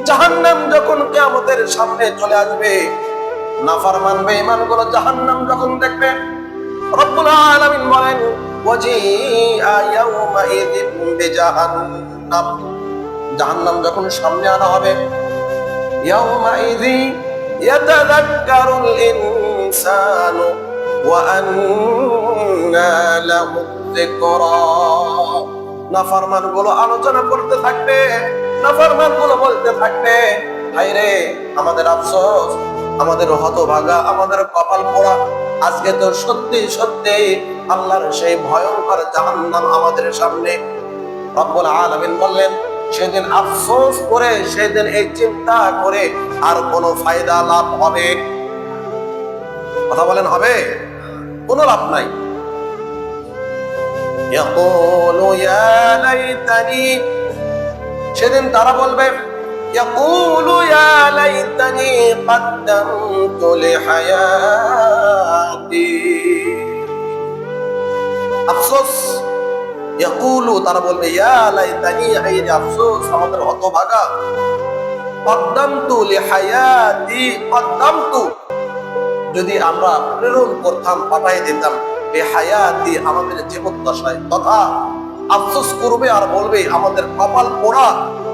জাহান্নাম যখন কিয়ামতের সামনে চলে আসবে, নাফরমান বেঈমানগুলো জাহান্নাম যখন দেখবে, রব্বুল আলামিন বলেন ওয়াজিআ ইয়াউমাইযিন বিজাহান্নাম, জাহান্নাম যখন সামনে আনা হবে, ইয়াউমাইযি ইয়াতাযাক্কারুল ইনসানু ওয়া আন্না লাহু যিকরা। নাফরমানগুলো আলোচনা করতে থাকবে, নাফরমানগুলো বলতে থাকবে, হায়রে আমাদের আফসোস, আমাদের হতভাগা, আমাদের কপাল পোড়া, আজকে তো সত্যি সত্যি আল্লাহর সেই ভয়ঙ্কর জাহান্নাম আমাদের সামনে। রব্বুল আলামিন বললেন সেদিন আফসোস করে, সেদিন এই চিন্তা করে আর কোনো ফায়দা লাভ হবে? কথা বলেন হবে? কোনো লাভ নাই। ইয়াকুলু ইয়া লাইতানি, সেদিন তারা বলবে ইয়াকুলু ইয়া লাইতানি কদ্দামতু লিহায়াতি। আফসোস, ইয়াকুলু তারা বলবে ইয়া লাইতানি, এই যে আফসোস, আমাদের হতভাগা, কদ্দামতু লিহায়াতি, কদ্দামতু যদি আমরা প্রেরণ করতাম, পাঠাই দিতাম, লিহায়াতি আমাদের জীবদ্দশায়, তথা আফসোস করবে আর বলবে আমাদের কপাল পোড়া,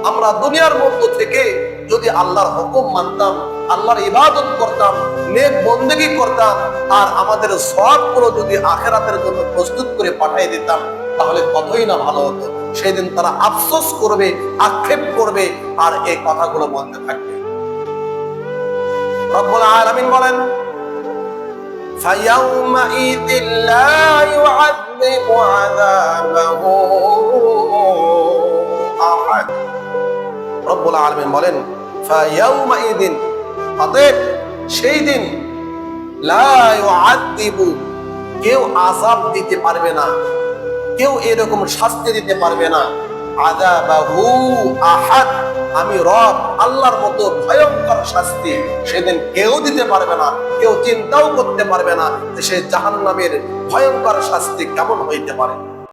আমরা দুনিয়ার মধ্যে থেকে যদি আল্লাহর হুকুম মানতাম, আল্লাহর ইবাদত করতাম, নেক বন্দেগী করতাম, আর আমাদের সওয়াবগুলো যদি আখিরাতের জন্য প্রস্তুত করে পাঠিয়ে দিতাম, তাহলে কতই না ভালো হতো। সেদিন তারা আফসোস করবে, আক্ষেপ করবে, আর এই কথাগুলো বলতে থাকবে। রব্বুল আলামিন বলেন ফায়াউমাইযিল লা ইউআযযিবু আযাবাহু আহাদ। রব্বুল আলামিন বলেন ফায়াউমাইযিন, অতএব সেই দিন, লা ইউআযযিবু, কেউ আযাব দিতে পারবে না, কেউ এরকম শাস্তি দিতে পারবে না, আযাবাহু আহাদ, আমি রব আল্লাহর মতো ভয়ঙ্কর শাস্তি সেদিন কেউ দিতে পারবে না, কেউ চিন্তাও করতে পারবে না যে সে জাহান্নামের ভয়ঙ্কর শাস্তি কেমন হইতে পারে।